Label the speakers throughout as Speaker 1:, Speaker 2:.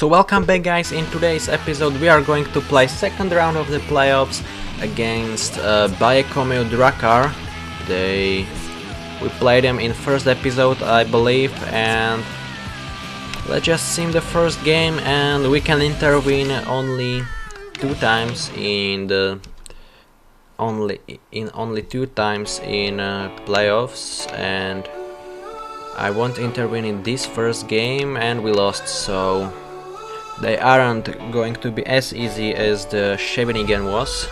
Speaker 1: So welcome back guys. In today's episode we are going to play second round of the playoffs against Bayekomio Drakar. We played them in first episode I believe, and let's just sim the first game, and we can intervene only two times in playoffs, and I won't intervene in this first game and we lost, so they aren't going to be as easy as the Scheveningen was.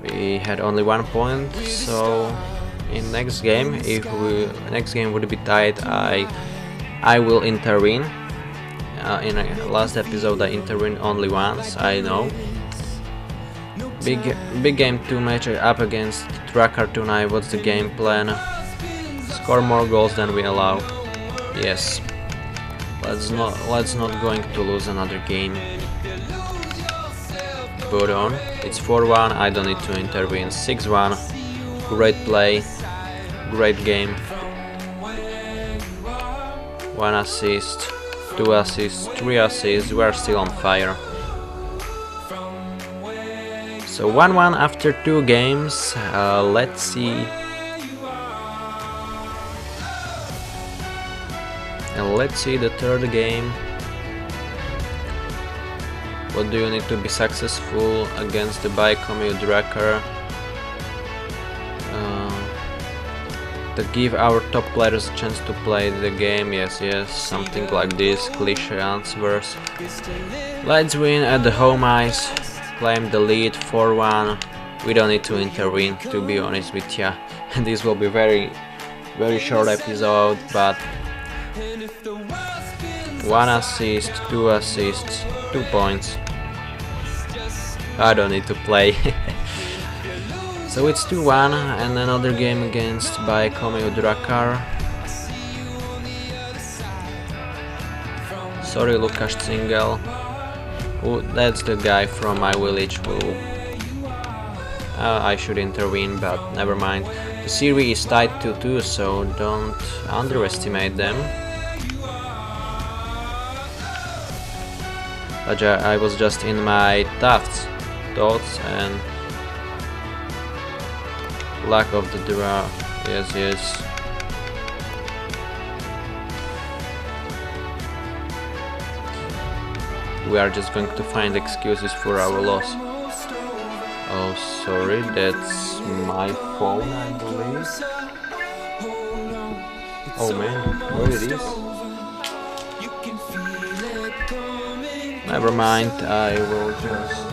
Speaker 1: We had only 1 point, so in next game, if next game would be tied, I will intervene. In the last episode I intervened only once, I know. Big game to match up against Drakar tonight. What's the game plan? Score more goals than we allow. Yes. Let's not going to lose another game. Put on. It's 4-1. I don't need to intervene. 6-1. Great play. Great game. 1 assist, 2 assists, 3 assists. We are still on fire. So 1-1 after 2 games. Let's see. And let's see the third game. What do you need to be successful against the Bayekomio Drakar? To give our top players a chance to play the game. Yes, something like this. Cliché answers. Let's win at the home ice. Claim the lead 4-1. We don't need to intervene, to be honest with ya. And this will be very short episode, but 1 assist, 2 assists, 2 points. I don't need to play. So it's 2-1 and another game against Bayekomio Drakar. Sorry, Lukáš Cingel. Oh, that's the guy from my village who I should intervene, but never mind. The series is tied 2-2, so don't underestimate them. But I was just in my thoughts and lack of the draw. Yes. We are just going to find excuses for our loss. Oh, sorry, that's my phone, I believe. Oh man, where it is? Never mind, I will just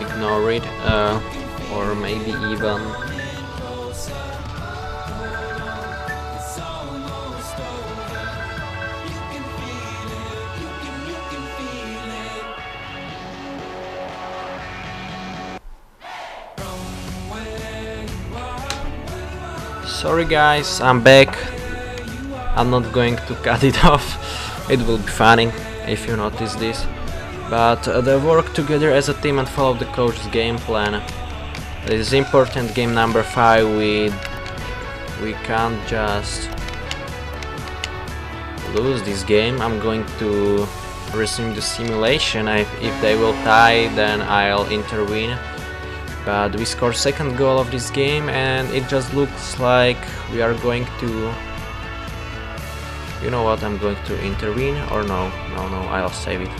Speaker 1: ignore it, or maybe even sorry guys, I'm back. I'm not going to cut it off. It will be funny if you notice this. But they work together as a team and follow the coach's game plan. It is important. Game number 5. We can't just lose this game. I'm going to resume the simulation. If they will tie, then I'll intervene. But we scored second goal of this game, and it just looks like we are going to. You know what? I'm going to intervene, or no, I'll save it.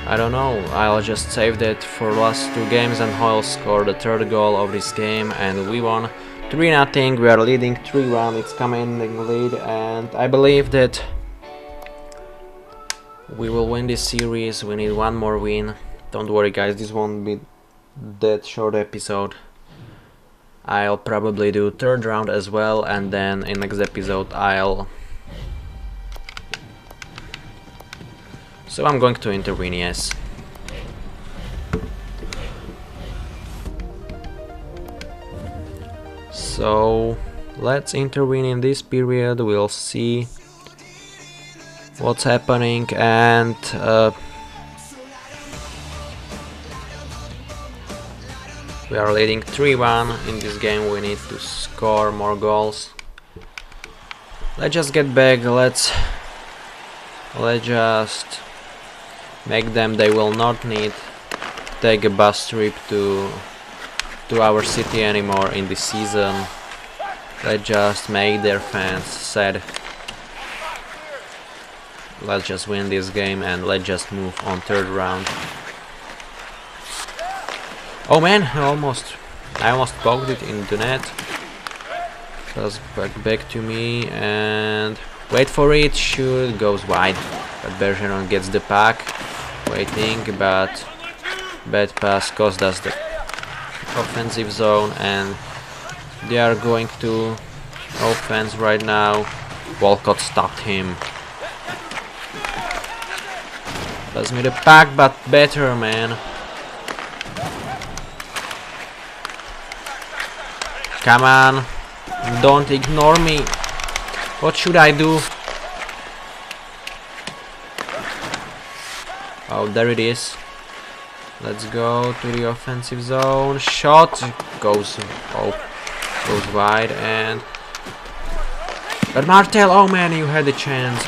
Speaker 1: I don't know, I'll just save that for last 2 games, and Hoyle scored the third goal of this game and we won 3-0. We are leading 3-1, it's commanding lead, and I believe that we will win this series. We need 1 more win. Don't worry guys, this won't be that short episode. I'll probably do third round as well, and then in next episode So I'm going to intervene, yes. So let's intervene in this period. We'll see what's happening, and We are leading 3-1 in this game. We need to score more goals. Let's just get back. Let's just make them. They will not need take a bus trip to our city anymore in this season. Let's just make their fans sad. Let's just win this game and let's just move on third round. Oh man, I almost poked it into net. Just back to me and wait for it. Shoot, goes wide. But Bergeron gets the puck. Waiting, but bad pass cost us the offensive zone, and they are going to offense right now. Walcott stopped him. Pass me the puck, but better, man. Come on, don't ignore me. What should I do? Oh, there it is. Let's go to the offensive zone. Shot goes wide, and but Martel, oh man, you had a chance.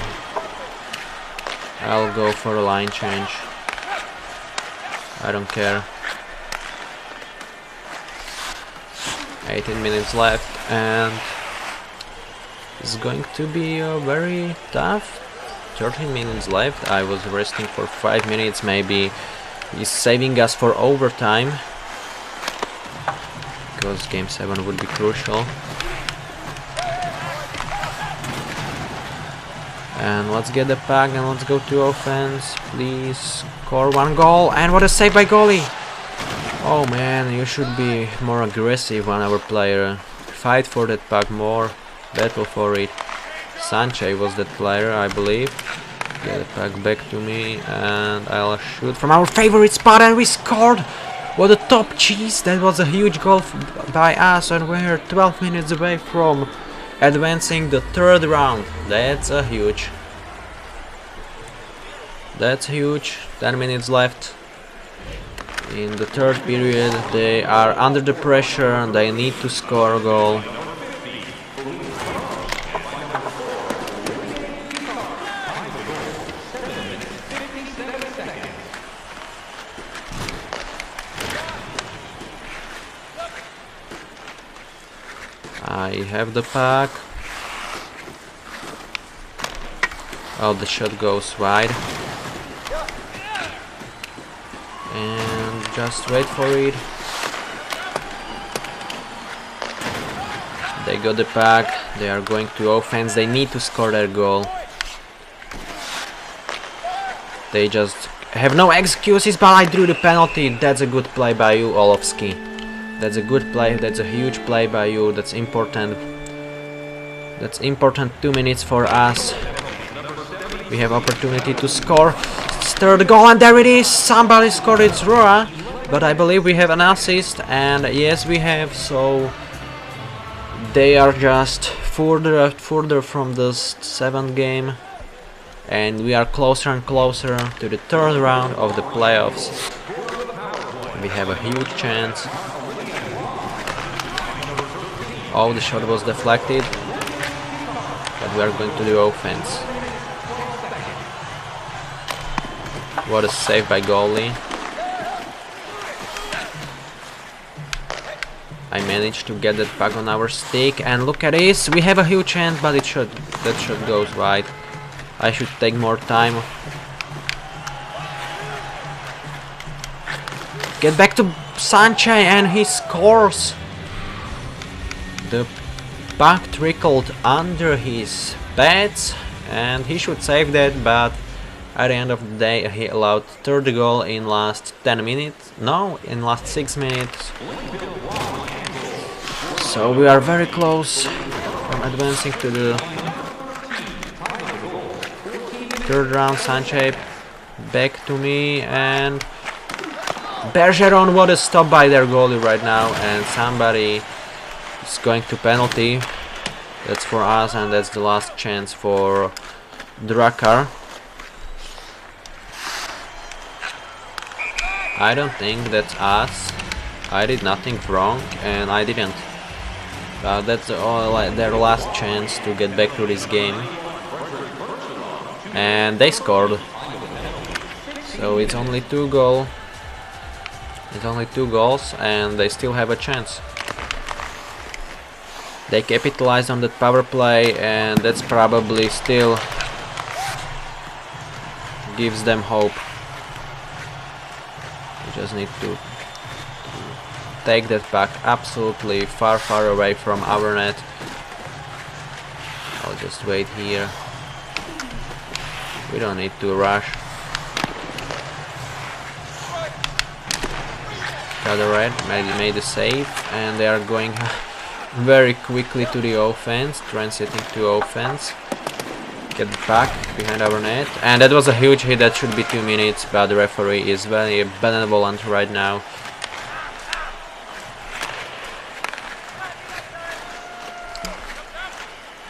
Speaker 1: I'll go for a line change. I don't care. 18 minutes left, and it's going to be very tough. 13 minutes left. I was resting for 5 minutes. Maybe he's saving us for overtime, because game 7 would be crucial. And let's get the puck and let's go to offense. Please score one goal. And what a save by goalie! Oh man, you should be more aggressive on our player. Fight for that puck more. Battle for it. Sanchez was that player, I believe. Get the puck back to me and I'll shoot from our favorite spot, and we scored! What a top cheese! That was a huge goal by us, and we're 12 minutes away from advancing the third round. That's huge. 10 minutes left. In the third period, they are under the pressure and they need to score a goal. I have the puck. Oh, the shot goes wide. And just wait for it. They got the puck. They are going to offense. They need to score their goal. They just have no excuses, but I drew the penalty. That's a good play by you, Olovsky. That's a good play. That's a huge play by you. That's important. That's important. 2 minutes for us. We have opportunity to score. Third goal, and there it is. Somebody scored. It's Roa, but I believe we have an assist, and yes, we have. So they are just further from the 7th game, and we are closer and closer to the third round of the playoffs. We have a huge chance. Oh, the shot was deflected, but we are going to do offense. What a save by goalie. I managed to get that puck on our stick, and look at this. We have a huge chance, but that shot goes wide. I should take more time. Get back to Sanchez, and he scores. The puck trickled under his pads, and he should save that, but at the end of the day, he allowed third goal in last 10 minutes. No, in last 6 minutes. So we are very close from advancing to the third round. Sanchez back to me, and Bergeron, what a stop by their goalie right now, and somebody is going to penalty. That's for us, and that's the last chance for Drakar. I don't think that's us. I did nothing wrong, and I didn't. That's their last chance to get back to this game. And they scored. So it's only 2 goals. It's only 2 goals, and they still have a chance. They capitalized on that power play, and that's probably still gives them hope. We just need to take that puck absolutely far away from our net. I'll just wait here. We don't need to rush. Other red made a save, and they are going very quickly to the offense, transiting to offense. Get back behind our net, and that was a huge hit. That should be 2 minutes, but the referee is very benevolent right now.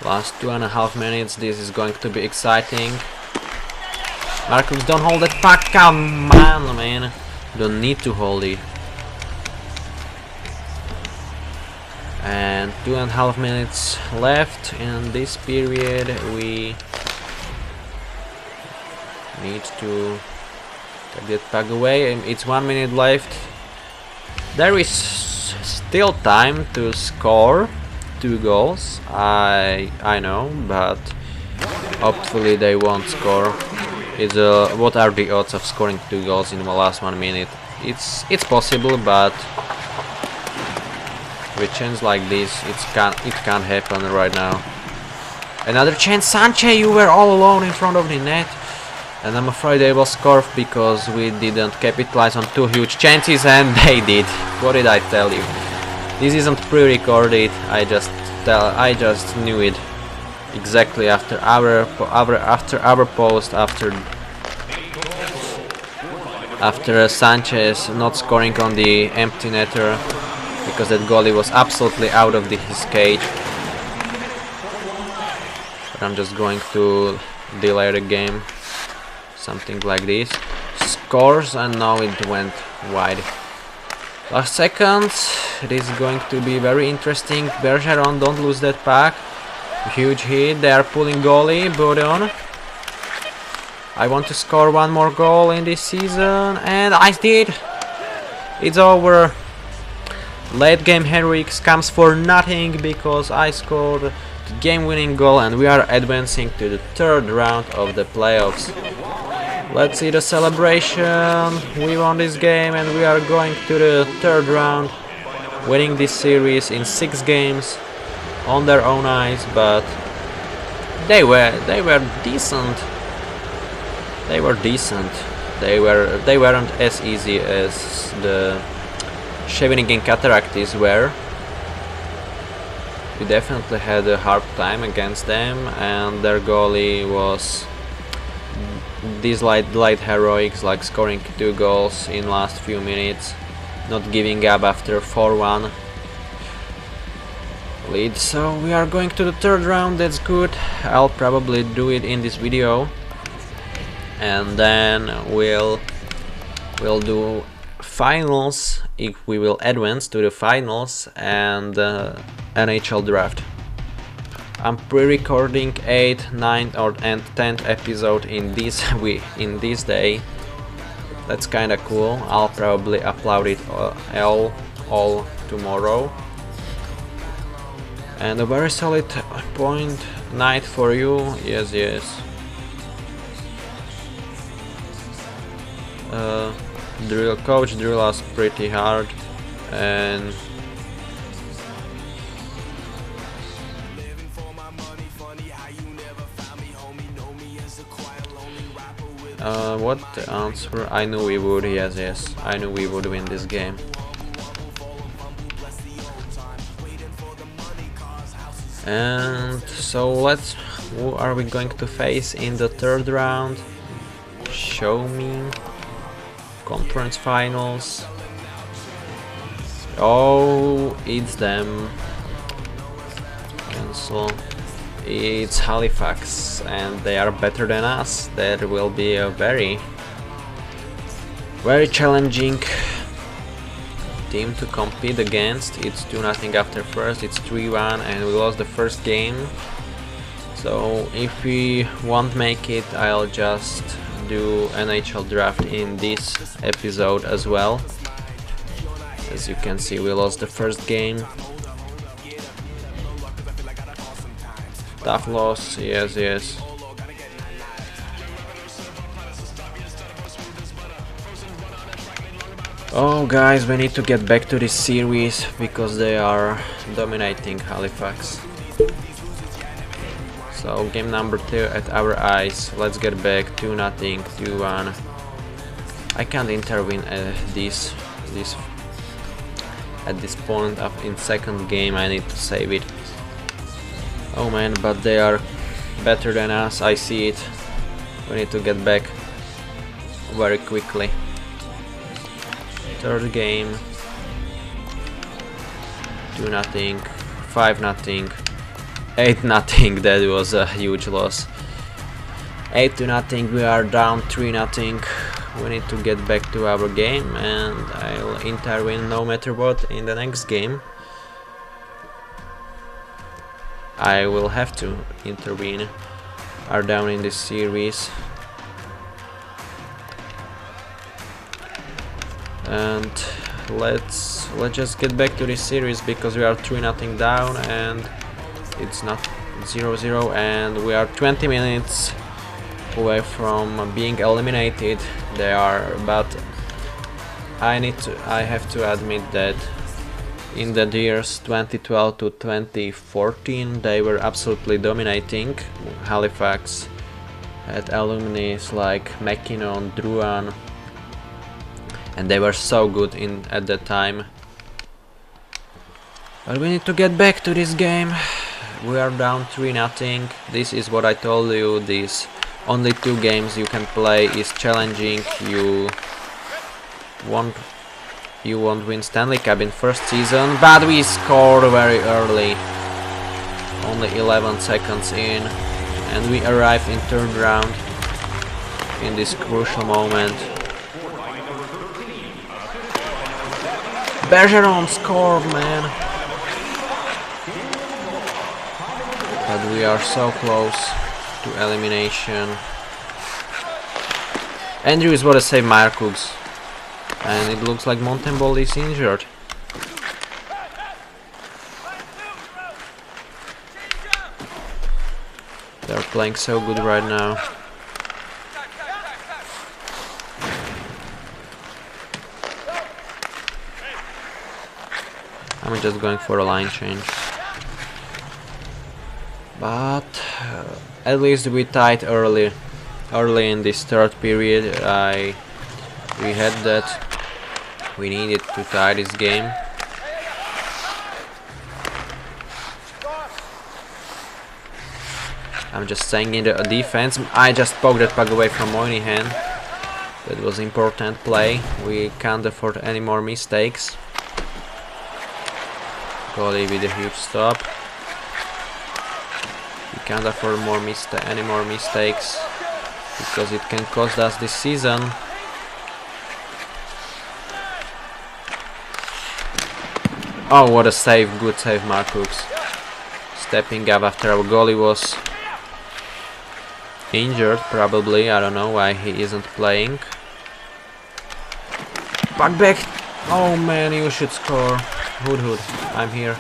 Speaker 1: Last 2.5 minutes. This is going to be exciting. Marcus, don't hold that puck. Come on, man. Don't need to hold it. And 2.5 minutes left in this period. We need to take that puck away. It's 1 minute left. There is still time to score 2 goals. I know, but hopefully they won't score. What are the odds of scoring 2 goals in the last 1 minute? It's possible, but with chance like this, it can't happen right now. Another chance, Sanchez, you were all alone in front of the net, and I'm afraid they will score because we didn't capitalize on 2 huge chances, and they did. What did I tell you? This isn't pre-recorded. I just knew it exactly after our post, after Sanchez not scoring on the empty netter, because that goalie was absolutely out of his cage. But I'm just going to delay the game, something like this. Scores, and now it went wide. Last seconds. It is going to be very interesting. Bergeron, don't lose that puck. Huge hit. They are pulling goalie. Boudon. I want to score 1 more goal in this season, and I did. It's over. Late game heroics comes for nothing because I scored the game-winning goal, and we are advancing to the 3rd round of the playoffs. Let's see the celebration. We won this game, and we are going to the 3rd round, winning this series in 6 games on their own ice. But they were decent. They were decent. They weren't as easy as the Shawinigan Cataractes were. We definitely had a hard time against them, and their goalie was these light heroics, like scoring 2 goals in last few minutes, not giving up after 4-1 lead. So we are going to the 3rd round. That's good. I'll probably do it in this video, and then we'll do finals if we will advance to the finals and NHL draft. I'm pre-recording 8th, 9th and 10th episode in this day. That's kinda cool. I'll probably upload it all tomorrow. And a very solid point night for you. Yes. Coach drill us pretty hard, and what the answer? I knew we would. Yes, I knew we would win this game. And so who are we going to face in the 3rd round? Show me. Conference finals. Oh, it's them. Cancel. It's Halifax, and they are better than us. That will be a very challenging team to compete against. It's 2-0 after first, it's 3-1, and we lost the first game. So if we won't make it, I'll just do NHL draft in this episode as well. As you can see, we lost the first game. Tough loss, yes. Oh guys, we need to get back to this series because they are dominating Halifax. So game number 2 at our eyes. Let's get back 2-0, 2-1. I can't intervene at this point in second game. I need to save it. Oh man, but they are better than us. I see it. We need to get back very quickly. Third game. 2-0, 5-0. 8-0, that was a huge loss. 8-0, we are down 3-0. We need to get back to our game, and I'll intervene no matter what in the next game. I will have to intervene. Are down in this series. And let's just get back to this series because we are 3-0 down and it's not 0-0, and we are 20 minutes away from being eliminated. They are, but I have to admit that in the years 2012 to 2014 they were absolutely dominating. Halifax had alumni like McKinnon, Druan, and they were so good at that time. But we need to get back to this game. We are down 3-0. This is what I told you. These only 2 games you can play is challenging. You won't win Stanley Cup in first season, but we scored very early, only 11 seconds in, and we arrived in third round in this crucial moment. Bergeron scored, man. But we are so close to elimination. Andrews would have saved Marcus, and it looks like Montembeault is injured. They're playing so good right now. I'm just going for a line change. But at least we tied early in this third period. We had that. We needed to tie this game. I'm just staying in the defense. I just poked that puck away from Moynihan. That was important play. We can't afford any more mistakes. Goalie with a huge stop. We can't afford any more mistakes because it can cost us this season. Oh, what a save, good save, Marcus. Stepping up after our goalie was injured, probably. I don't know why he isn't playing. Puck back. Oh man, you should score. Hood, I'm here.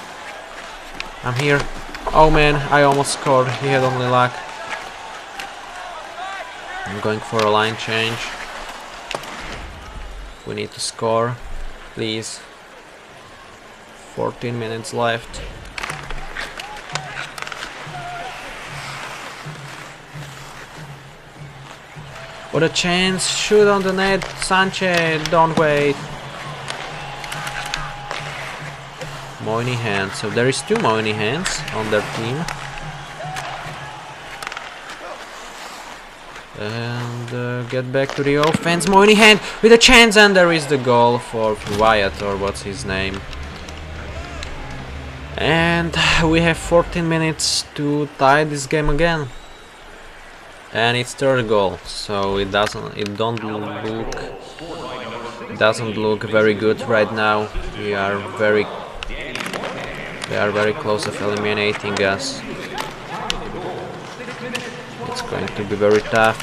Speaker 1: Oh man, I almost scored. He had only luck. I'm going for a line change. We need to score, please. 14 minutes left. What a chance! Shoot on the net, Sanchez, don't wait. Moynihan, so there is 2 Moynihans on their team. And get back to the offense. Moynihan with a chance, and there is the goal for Wyatt, or what's his name. And we have 14 minutes to tie this game again. And it's third goal, so it don't look doesn't look very good right now. They are very close of eliminating us. It's going to be very tough.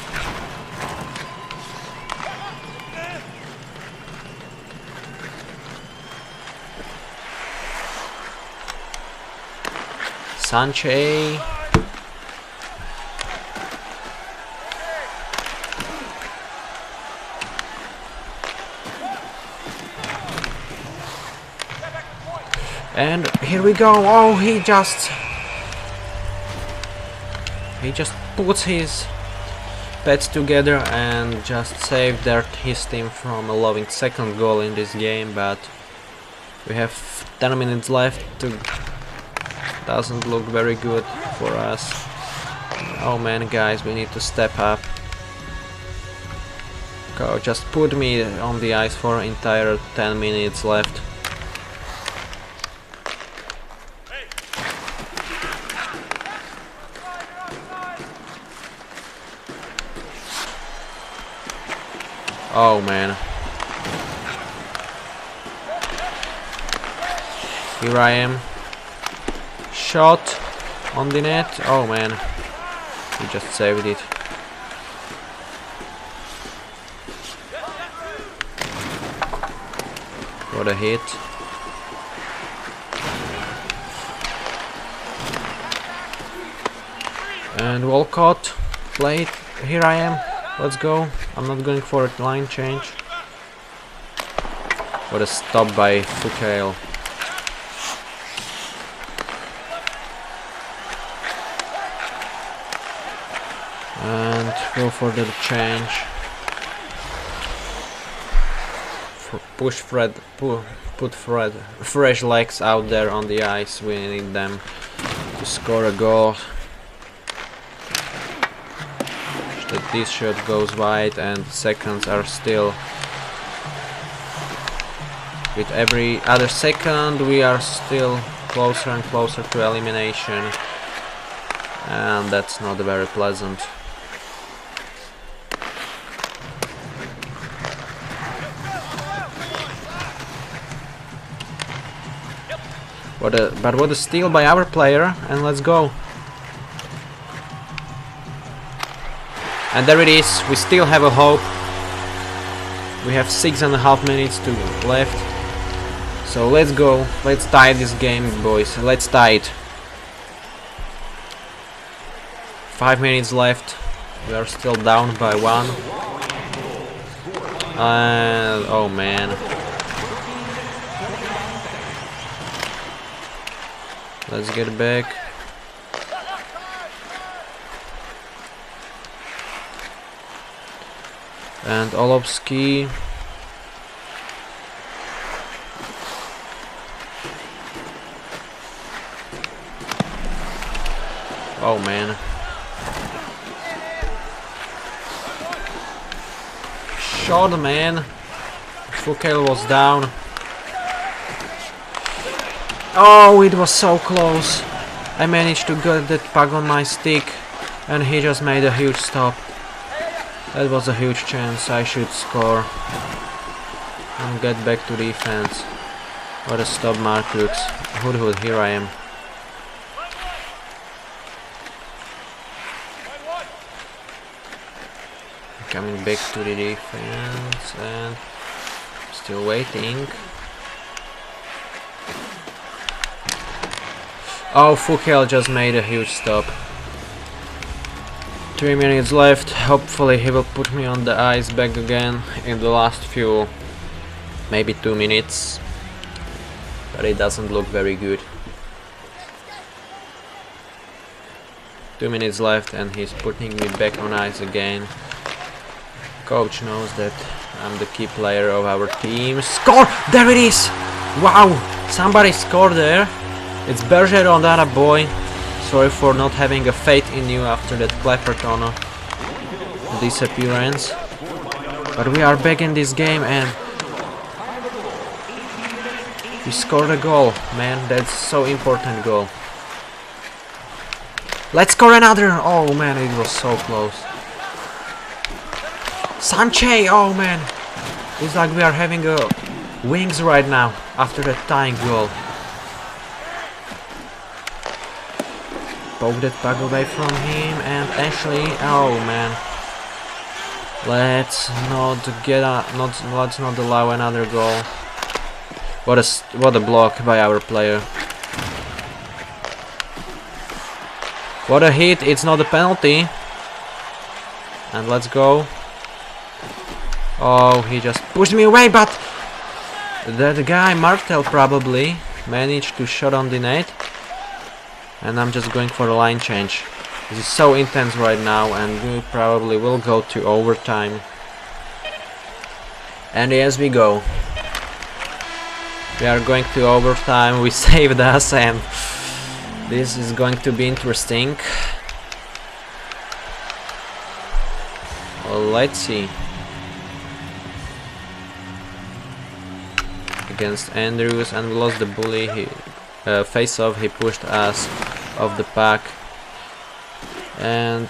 Speaker 1: Sanchez. And here we go. Oh, he just puts his pets together and just saved his team from allowing second goal in this game. But we have 10 minutes left. Doesn't look very good for us. Oh man, guys, we need to step up. Go, just put me on the ice for entire 10 minutes left. Oh man. Here I am. Shot on the net. Oh man. He just saved it. What a hit. And Walcott. Play it. Here I am. Let's go. I'm not going for a line change. What a stop by Fukail. And go for the change. Push Fred. Put Fred. Fresh legs out there on the ice. We need them to score a goal. That this shot goes wide and seconds are still. With every other second we are still closer and closer to elimination, and that's not very pleasant. But what a steal by our player, and let's go. And there it is, we still have a hope. We have 6.5 minutes to left. So let's go, let's tie this game, boys, let's tie it. 5 minutes left, we are still down by 1. And oh man. Let's get back. And Olovsky. Oh man. Shot, man. Fukail was down. Oh, it was so close. I managed to get that puck on my stick and he just made a huge stop. That was a huge chance. I should score and get back to defense. What a stop, Marcus. Hood, here I am. Coming back to the defense and still waiting. Oh, Fukail just made a huge stop. 3 minutes left. Hopefully he will put me on the ice back again in the last few, maybe 2 minutes. But it doesn't look very good. 2 minutes left and he's putting me back on ice again. Coach knows that I'm the key player of our team. Score! There it is! Wow! Somebody scored there. It's Bergeron, that a boy. Sorry for not having a faith in you after that Clapperton disappearance. But we are back in this game and we scored a goal. Man, that's so important goal. Let's score another! Oh man, it was so close. Sanchez! Oh man! It's like we are having a wings right now after that tying goal. Poke that puck away from him, and Ashley, oh man. Let's not allow another goal. What a block by our player. What a hit, it's not a penalty. And let's go. Oh, he just pushed me away, but that guy, Martel, probably managed to shot on the net. And I'm just going for a line change. This is so intense right now, and we probably will go to overtime. And yes, we go. We are going to overtime. We saved us, and this is going to be interesting. Well, let's see. Against Andrews, and we lost the bully. He face off. He pushed us off the puck. And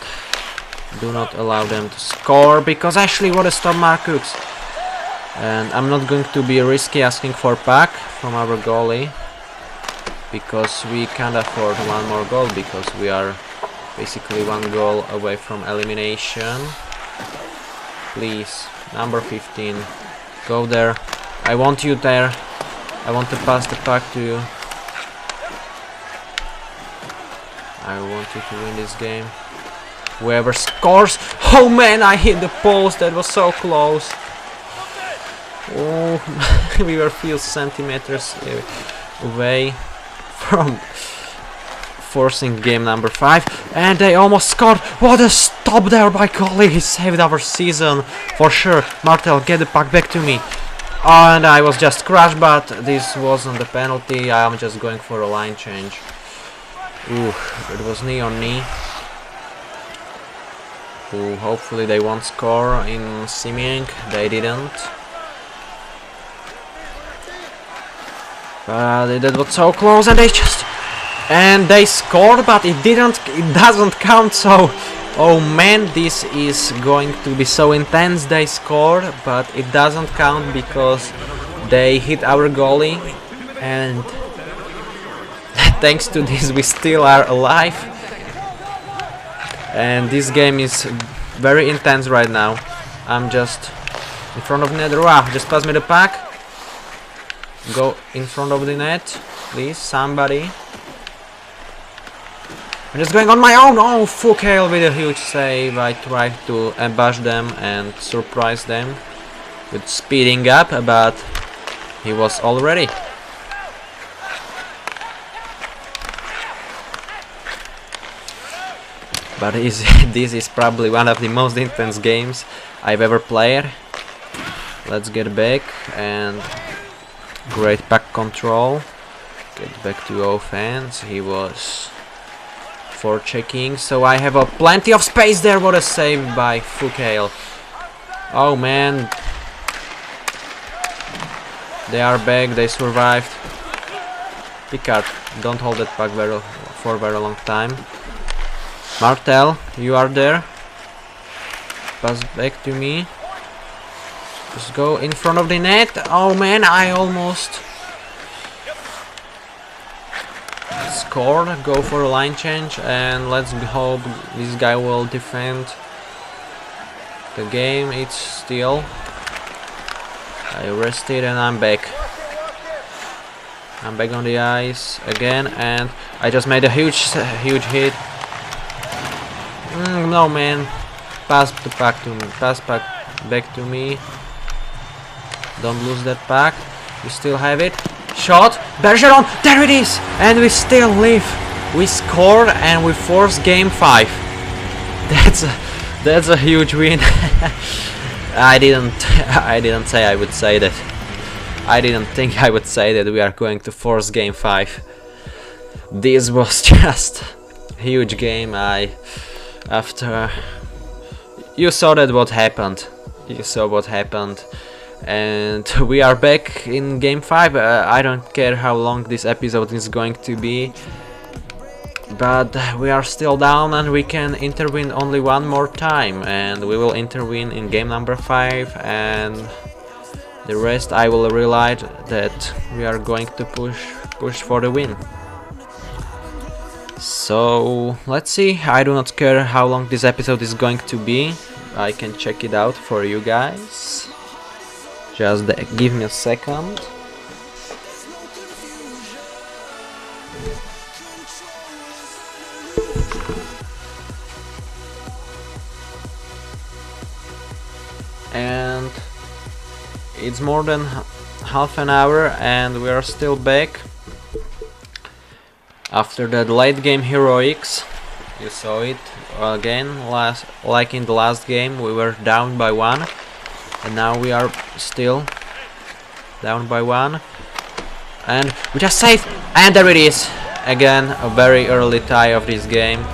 Speaker 1: do not allow them to score, because actually what a stop Marcus. And I'm not going to be risky asking for puck from our goalie, because we can't afford one more goal, because we are basically one goal away from elimination. Please, number 15, go there. I want you there. I want to pass the puck to you. I want you to win this game. Whoever scores. Oh man, I hit the post. That was so close. Oh, we were a few centimeters away from forcing game number 5, and they almost scored. What a stop there by goalie. He saved our season for sure. Martel, get the puck back to me. And I was just crushed, but this wasn't a penalty. I am just going for a line change. Ooh, it was knee on knee. Ooh, hopefully they won't score in Simiang. They didn't. But that was so close, and they scored, but it doesn't count. So, oh man, this is going to be so intense. They scored, but it doesn't count because they hit our goalie, and thanks to this we still are alive. And this game is very intense right now. I'm just in front of the net. Wow, just pass me the puck. Go in front of the net, please, somebody. I'm just going on my own. Oh, fuck hell, with a huge save. I tried to ambush them and surprise them with speeding up, but he was all ready. But this is probably one of the most intense games I've ever played. Let's get back, and great puck control. Get back to offense. He was forechecking, so I have plenty of space there. What a save by Fukale. Oh man, they are back. They survived. Picard, don't hold that puck for a very long time. Martel, you are there. Pass back to me. Just go in front of the net. Oh man, I almost scored. Go for a line change, and let's hope this guy will defend the game. It's still. I rested and I'm back. I'm back on the ice again, and I just made a huge hit. No man, pass the puck to me. Pass puck back to me. Don't lose that puck. We still have it. Shot. Bergeron. There it is. And we still live. We scored and we forced game 5. That's a huge win. I didn't say I would say that. I didn't think I would say that we are going to force game 5. This was just a huge game. After you saw what happened. You saw what happened. And we are back in game 5. I don't care how long this episode is going to be, but we are still down and we can intervene only one more time, and we will intervene in game number 5, and The rest I will rely that we are going to push for the win. So let's see. I do not care how long this episode is going to be. I can check it out for you guys. Just give me a second. And it's more than half an hour and we are still back after that late game heroics. You saw it again, like in the last game we were down by 1 and now we are still down by 1 and we just saved, and there it is again, a very early tie of this game.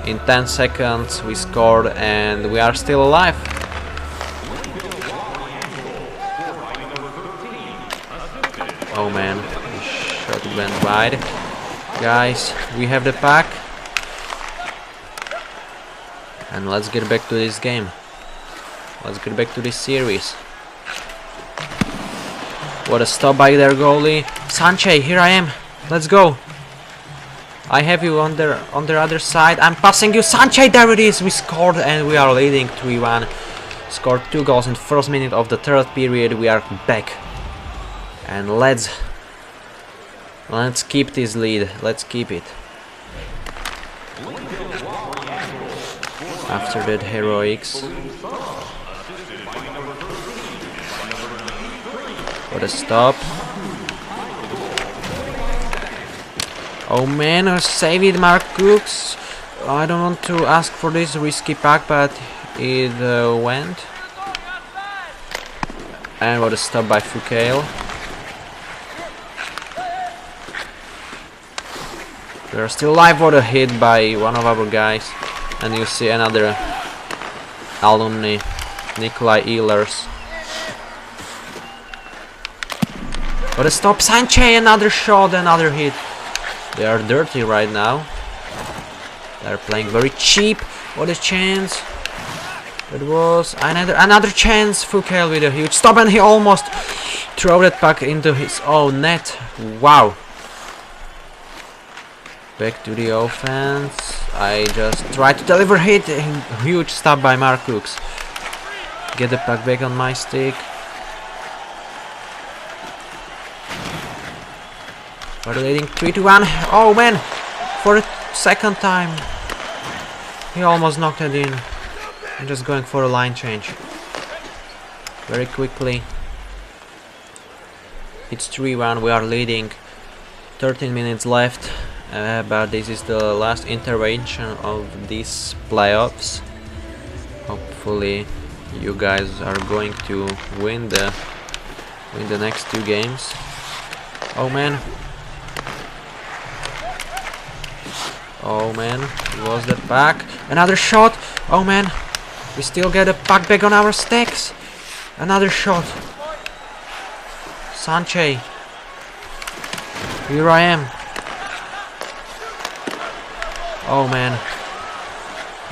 Speaker 1: In 10 seconds we scored and we are still alive. Oh man, the shot went wide. Guys, we have the puck. And let's get back to this game. Let's get back to this series. What a stop by their goalie. Sanchez, here I am. Let's go. I have you on the other side. I'm passing you. Sanchez, there it is. We scored and we are leading 3-1. Scored 2 goals in the first minute of the third period. We are back. And let's keep this lead. Let's keep it. After that heroics. What a stop. Oh man, save it, Mark Cooks. I don't want to ask for this risky puck, but it went. And what a stop by Foucault. We are still alive. What a hit by one of our guys. And you see another alumni, Nikolai Ehlers. What a stop, Sanchez, another shot, another hit. They are dirty right now. They are playing very cheap. What a chance. That was another chance. Foucault with a huge stop and he almost threw that puck into his own net. Wow. Back to the offense. I just tried to deliver hit. Huge stop by Mark Cooks. Get the puck back on my stick. We're leading 3-1. Oh man! For the second time. He almost knocked it in. I'm just going for a line change. Very quickly. It's 3-1. We are leading. 13 minutes left. But this is the last intervention of these playoffs. Hopefully you guys are going to win the next 2 games. Oh man. Oh man, was the puck? Another shot. Oh man, we still get a puck back on our sticks. Another shot. Sanchez. Here I am. Oh man.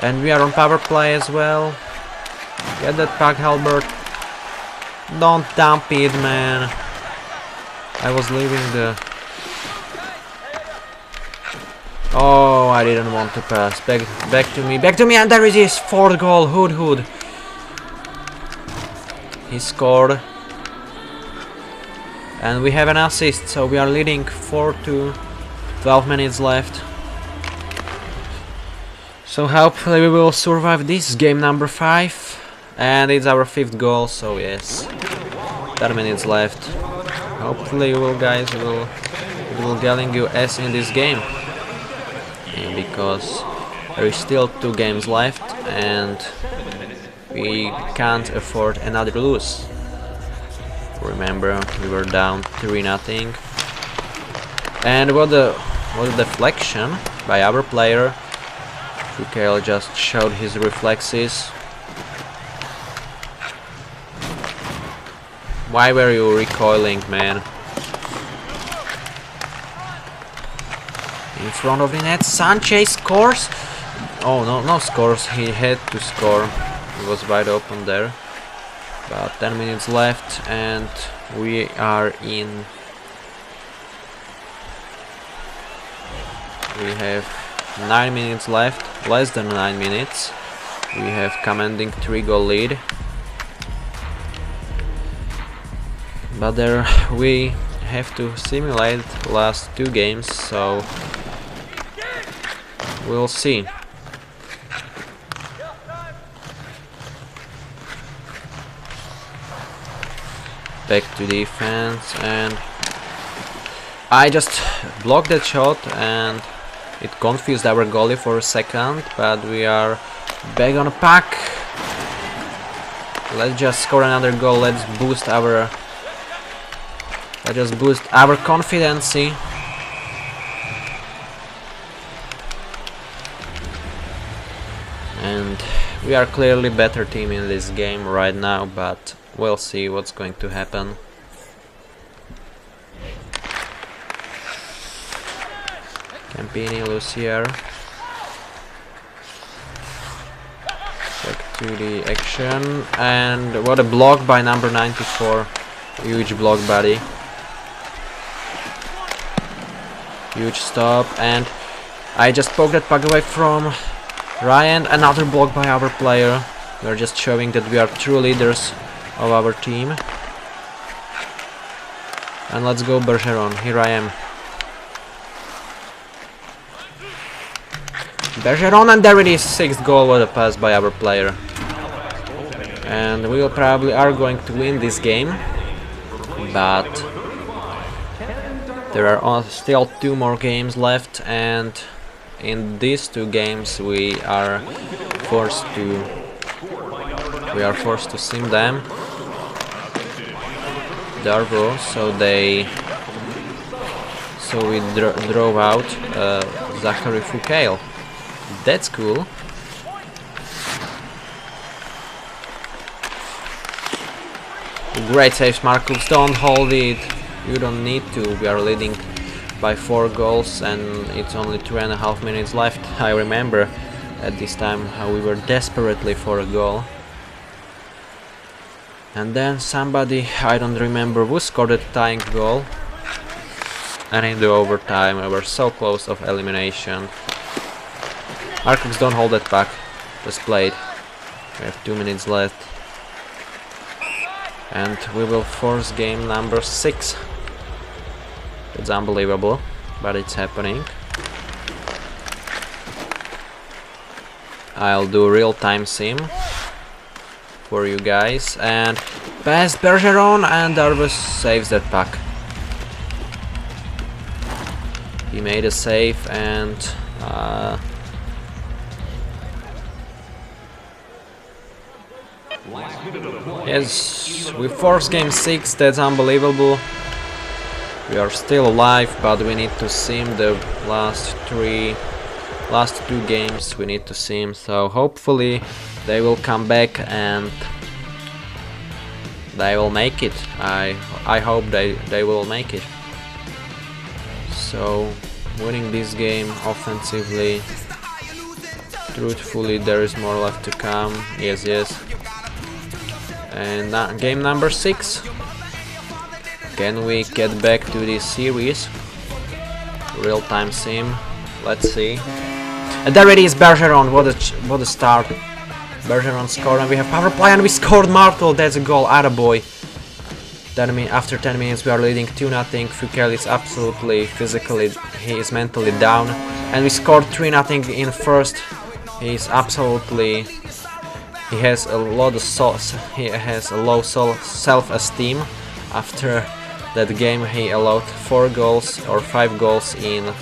Speaker 1: And we are on power play as well. Get that puck, Halbert. Don't dump it, man. I was leaving the... Oh, I didn't want to pass. Back to me, and there it is. 4th goal, Hood. He scored. And we have an assist, so we are leading 4-2. 12 minutes left. So hopefully we will survive this game number 5. And it's our 5th goal, so yes. 10 minutes left. Hopefully you guys will getting you S in this game. Because there is still 2 games left and we can't afford another lose. Remember, we were down 3-0. And what a deflection by our player. Foucault just showed his reflexes. Why were you recoiling, man? In front of the net, Sanchez scores. Oh no, scores. He had to score. He was wide open there. About 10 minutes left and we are in. We have 9 minutes left, less than 9 minutes. We have commanding 3-goal lead. But there we have to simulate last 2 games, so we'll see. Back to defense, and I just blocked that shot and it confused our goalie for a second, but we are back on a puck. Let's just score another goal. Let's boost our confidence. And we are clearly better team in this game right now, but we'll see what's going to happen. Campini, Lucier. Back to the action, and what a block by number 94. Huge block, buddy. Huge stop, and I just poked that puck away from Ryan. Another block by our player. We're just showing that we are true leaders of our team. And let's go Bergeron, here I am. Bergeron, and there it is, 6th goal. What a pass by our player. And we will probably are going to win this game, but there are still 2 more games left, and in these 2 games we are forced to sim them. Darvo, so we drove out Zachary Foucault. That's cool. Great saves, Marcus. Don't hold it. You don't need to. We are leading by 4 goals and it's only 3.5 minutes left. I remember at this time how we were desperately for a goal. And then somebody, I don't remember who, scored a tying goal. And in the overtime we were so close of elimination. Marcus, don't hold that puck. Just play it. We have 2 minutes left. And we will force game number 6. It's unbelievable, but it's happening. I'll do real-time sim for you guys. And pass Bergeron, and Darvis saves that puck. He made a save, and yes, we forced game 6. That's unbelievable. We are still alive, but we need to sim the last 2 games. We need to sim, so hopefully they will come back and they will make it. I hope they will make it. So winning this game offensively, truthfully, there is more left to come. Yes. And game number 6. Can we get back to this series? Real-time sim. Let's see. And there it is, Bergeron. What a start. Bergeron scored, and we have power play, and we scored Martel. That's a goal. Attaboy. After 10 minutes we are leading 2-0. Foucault is absolutely physically, he is mentally down. And we scored 3-0 in first. He is absolutely, he has a low self-esteem. After that game he allowed 4 goals or 5 goals in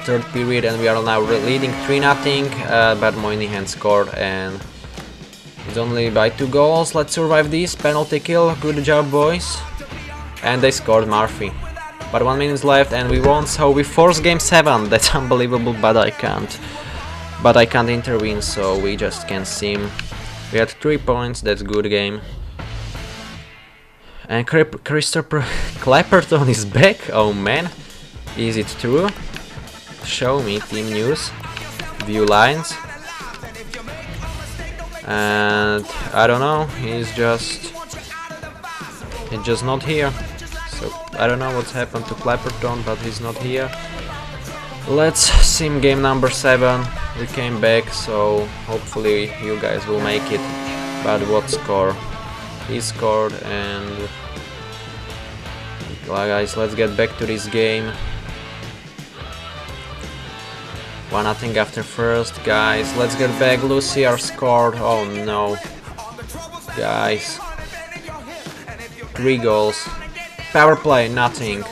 Speaker 1: third period, and we are now leading 3-0, but Moynihan scored, and it's only by 2 goals. Let's survive this penalty kill. Good job, boys. And they scored Murphy. But 1 minute left and we won, so we force game 7. That's unbelievable, but I can't intervene, so we just can sim. We had 3 points. That's good game. And Christopher Clapperton is back. Oh man, is it true? Show me team news, view lines. and I don't know, he's just not here. So I don't know what's happened to Clapperton, but he's not here. Let's sim game number 7. We came back, so hopefully you guys will make it. But what score? He scored, and guys, let's get back to this game. 1-0 after first, guys. Let's get back. Lucier scored. Oh no, guys. 3 goals. Power play, nothing.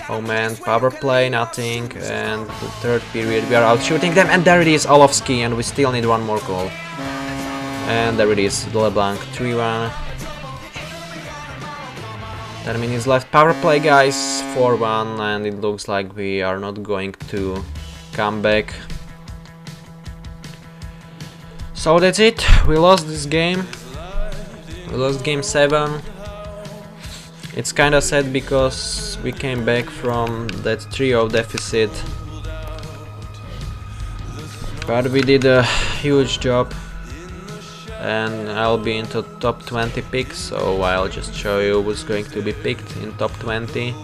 Speaker 1: Oh man, power play, nothing. And the third period, we are out shooting them, and there it is, Olofsky, and we still need 1 more goal. And there it is, LeBlanc, 3-1. 10 minutes left. Power play, guys, 4-1, and it looks like we are not going to come back. So that's it. We lost this game. We lost game 7. It's kinda sad because we came back from that 3-0 deficit. But we did a huge job. And I'll be into top 20 picks, so I'll just show you who's going to be picked in top 20.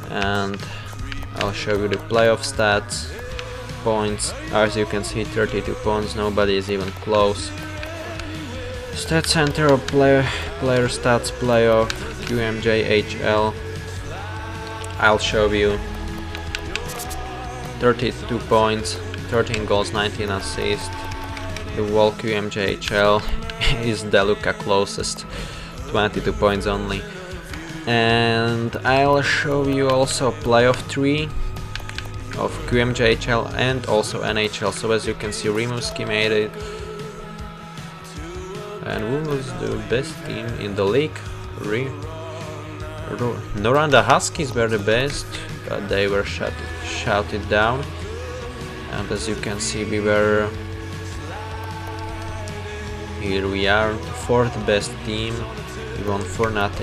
Speaker 1: And I'll show you the playoff stats, points. As you can see, 32 points, nobody is even close. Stat center of player stats, playoff, QMJHL. I'll show you 32 points, 13 goals, 19 assists. The wall QMJHL is Deluca closest, 22 points only. And I'll show you also playoff 3 of QMJHL and also NHL. So as you can see, Rimouski made it. And who was the best team in the league? Noranda Huskies were the best, but they were shouted down. And as you can see, we were... Here we are, the 4th best team. We won 4-0,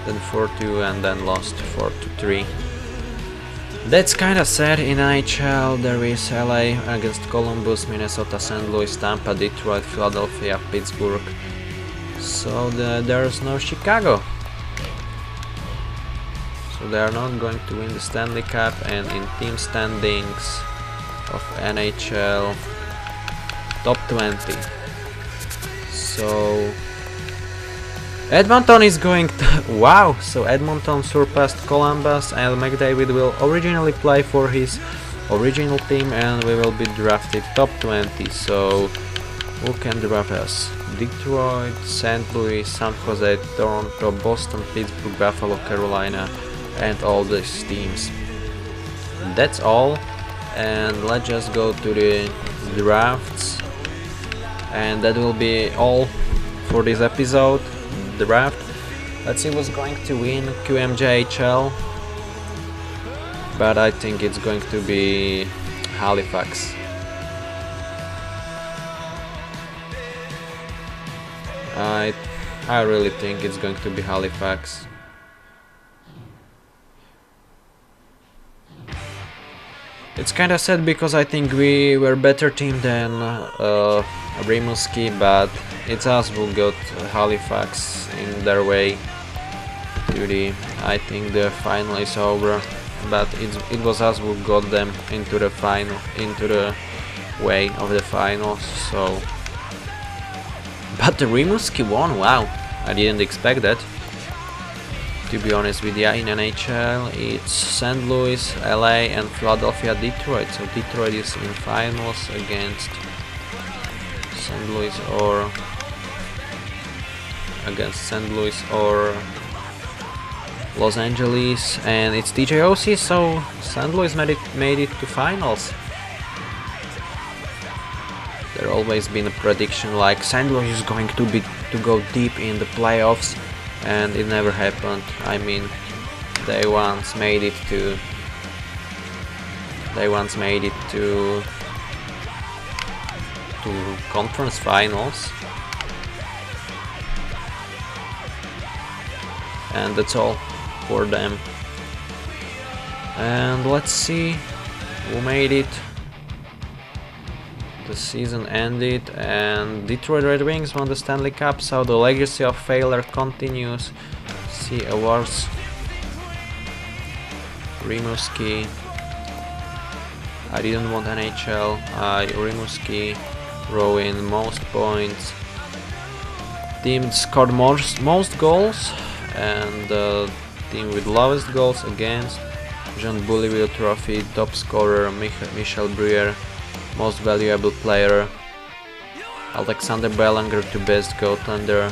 Speaker 1: then 4-2, and then lost 4-3. That's kinda sad. In NHL there is LA against Columbus, Minnesota, St. Louis, Tampa, Detroit, Philadelphia, Pittsburgh. So there's no Chicago. So they are not going to win the Stanley Cup. And in team standings of NHL, top 20. So Edmonton is going to... Wow! So Edmonton surpassed Columbus, and McDavid will originally play for his original team, and we will be drafted top 20. So who can draft us? Detroit, St. Louis, San Jose, Toronto, Boston, Pittsburgh, Buffalo, Carolina, and all these teams. That's all, and let's just go to the drafts. And that will be all for this episode, draft. Let's see who's going to win QMJHL. But I think it's going to be Halifax. I really think it's going to be Halifax. It's kinda sad because I think we were better team than Rimouski, but it's us who got Halifax in their way to the... I think the final is over, but it was us who got them into the final, into the way of the finals. So, but the Rimouski won. Wow, I didn't expect that. To be honest with you, in NHL it's St. Louis, LA, and Philadelphia, Detroit. So Detroit is in finals against St. Louis or Los Angeles, and it's TJOC. So St. Louis made it to finals. There always been a prediction like St. Louis is going to go deep in the playoffs. And it never happened. I mean, they once made it to conference finals, and that's all for them. And let's see who made it. The season ended and Detroit Red Wings won the Stanley Cup, so the legacy of failure continues. See awards. Rimouski. I didn't want NHL. Rimouski. Rowan, most points. Team scored most goals, and the team with lowest goals against. Jean Bouleville Trophy, top scorer Michel Briere, most valuable player. Alexander Belanger to best goaltender.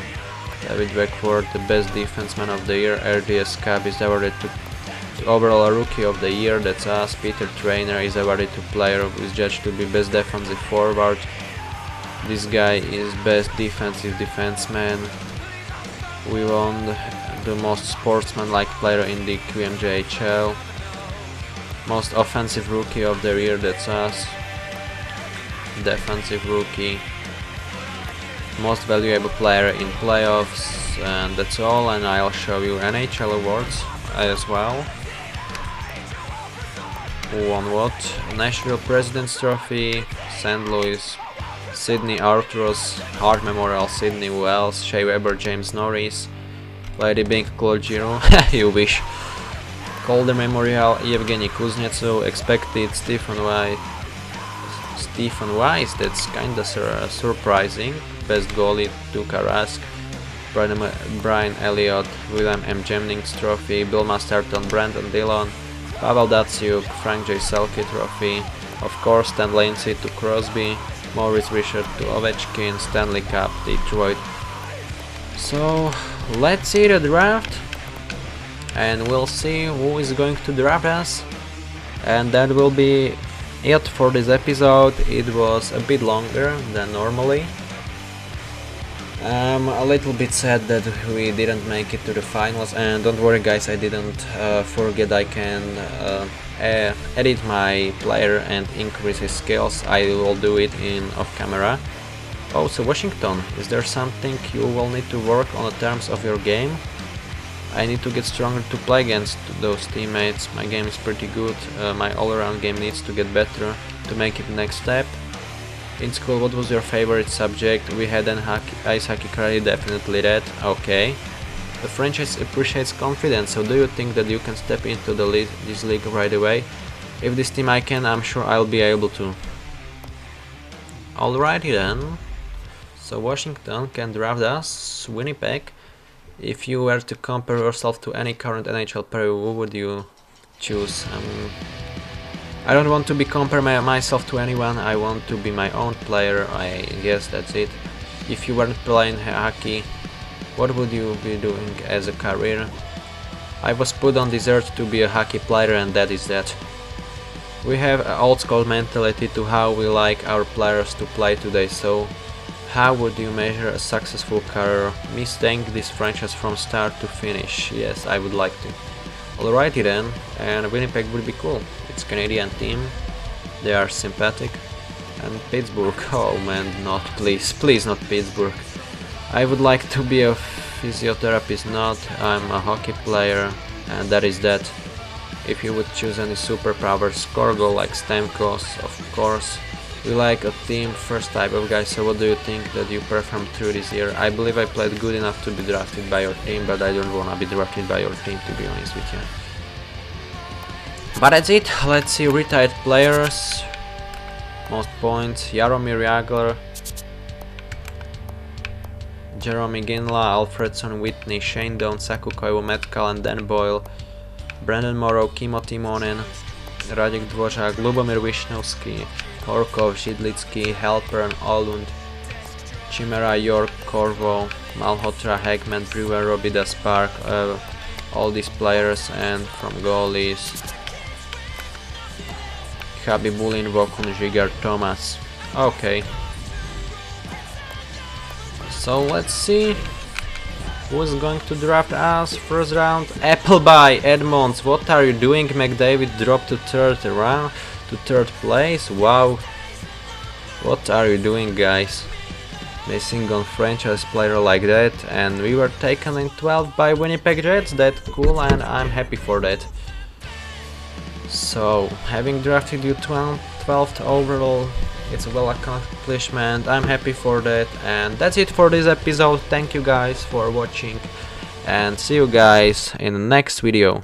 Speaker 1: David Beckford, the best defenseman of the year. RDS Cup is awarded to overall rookie of the year, that's us. Peter Trainer is awarded to player who is judged to be best defensive forward. This guy is best defensive defenseman. We won the most sportsmanlike player in the QMJHL. Most offensive rookie of the year, that's us. Defensive rookie. Most valuable player in playoffs, and that's all. And I'll show you NHL awards as well. Who won what? Nashville President's Trophy, St. Louis, Sydney Arturos, Hart Memorial, Sydney Wells, Shea Weber, James Norris, Lady Bing, Claude Giroux, you wish. Calder Memorial, Evgeny Kuznetsov, expected Stephen Weiss, that's kinda surprising. Best goalie, Tuukka Rask, Brian Elliott, William M. Jennings Trophy, Bill Masterton, Brandon Dillon, Pavel Datsyuk, Frank J. Selke Trophy, of course Stan Lindsay to Crosby, Maurice Richard to Ovechkin, Stanley Cup, Detroit. So let's see the draft, and we'll see who is going to draft us, and that will be it for this episode. It was a bit longer than normally. I'm a little bit sad that we didn't make it to the finals, and don't worry guys, I didn't forget I can edit my player and increase his skills. I will do it in off camera. Oh, so Washington, is there something you will need to work on in terms of your game? I need to get stronger to play against those teammates. My game is pretty good, my all-around game needs to get better to make it the next step. In school, what was your favorite subject? We had an ice hockey credit, definitely that. Okay. The franchise appreciates confidence, so do you think that you can step into this league right away? If this team I can, I'm sure I'll be able to. Alrighty then. So Washington can draft us, Winnipeg. If you were to compare yourself to any current NHL player, who would you choose? I don't want to be compare myself to anyone, I want to be my own player, I guess that's it. If you weren't playing hockey, what would you be doing as a career? I was put on this earth to be a hockey player, and that is that. We have an old school mentality to how we like our players to play today, so how would you measure a successful career? Me staying this franchise from start to finish, yes, I would like to. Alrighty then, and Winnipeg would be cool. It's a Canadian team, they are sympathetic. And Pittsburgh, oh man, not please not Pittsburgh. I would like to be a physiotherapist, not, I'm a hockey player, and that is that. If you would choose any superpower, score goal like Stamkos, of course. We like a team first type of guy, so what do you think that you performed through this year? I believe I played good enough to be drafted by your team, but I don't wanna be drafted by your team, to be honest with you. But that's it, let's see retired players. Most points, Jaromir Jagr, Jeremy Ginla, Alfredson, Whitney, Shane Doan, Saku Koivu, Matt Cullen, Dan Boyle, Brandon Morrow, Kimmo Timonen, Radek Dvořák, Lubomir Wisnowski, Horkov, Židlický, Halpern, Ohlund, Chimera, York, Corvo, Malhotra, Hagman, Brewer, Robida, Spark, all these players, and from goalies, Khabibulin, Vokun, Žigar, Thomas. Okay. So let's see who's going to draft us. First round, Appleby, Edmonds. What are you doing? McDavid dropped to third round, to third place. Wow. What are you doing, guys? Missing on franchise player like that, and we were taken in 12 by Winnipeg Jets. That's cool, and I'm happy for that. So, having drafted you 12th overall, It's a well accomplishment. I'm happy for that, and that's it for this episode. Thank you guys for watching, and see you guys in the next video.